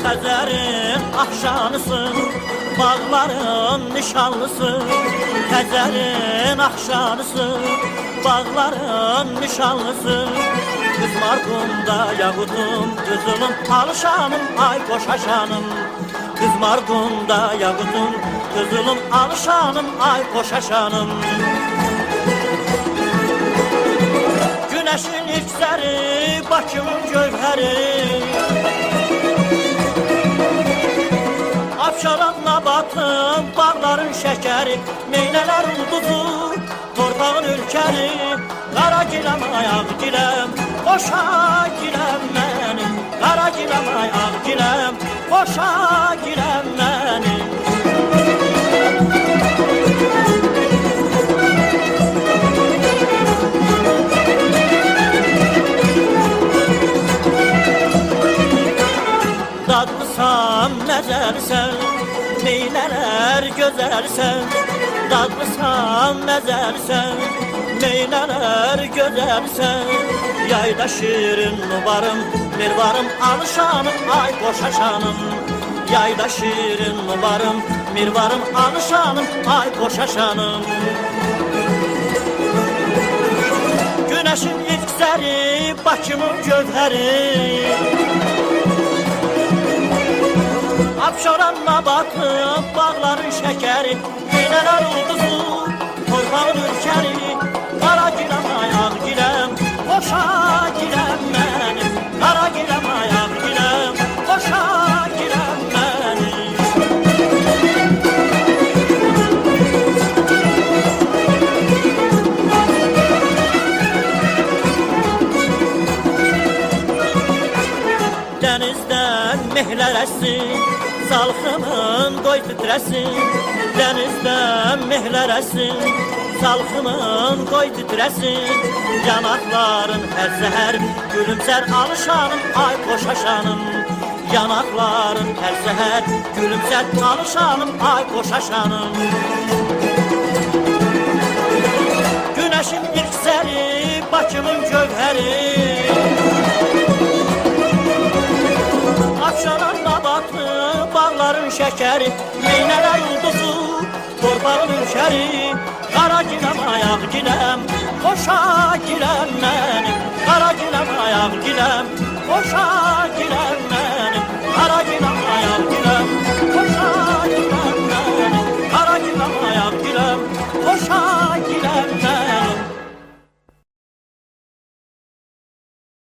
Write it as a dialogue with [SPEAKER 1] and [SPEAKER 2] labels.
[SPEAKER 1] Xəzərin axşanısın, bağların nişanlısı. Xəzərin axşanısın, bağların nişanlısı. Qız marqumda yağudum, qızılım alışanım, ay qoşaşanım. Qız marqumda yağudum, qızılım alışanım, ay qoşaşanım. Güneşin ilk zəri, Bakımın gövhəri. Abşaranla batım, bağların şəkəri. Meynələr ulduzu, torpağın ülkəri. Qara giləm, ayaq giləm, qoşa giləm mənim. Qara giləm, ayaq giləm, qoşa giləm mənim. Dadlısan, məzəlisən, meynələr gözəlsən. Dadlısan, məzəlisən, meynələr gözəlsən. Yayda şirin nubarım, mirvarım alışanım, ay qoşaşanım. Yayda şirin nubarım, mirvarım alışanım, ay qoşaşanım. Güneşin ilk zəri, Bakımın gövhəri. Abşaranla batıb, bağların şəkəri. Meynələr ulduzu, torpağın ülkəri. Qara giləm, ayaq giləm, qoşa giləm mənim. Qara giləm, ayaq giləm, qoşa giləm mənim. Dənizdən mehlər əssin, salxımın qoy titrəsin. Dənizdən mehlər əssin, salxımın qoy titrəsin. Yanaqların hər səhər gülümsər alışanım, ay qoşaşanım. Yanaqların hər səhər gülümsər alışanım, ay qoşaşanım. Güneşin ilk zəri, Bakımın gövhəri. Abşaranla batıb, bağların şəkəri. Meynələr ulduzu, torpağın ülkəri. Qara giləm, ayaq giləm, qoşa giləm mənim. Qara giləm, ayaq giləm, qoşa giləm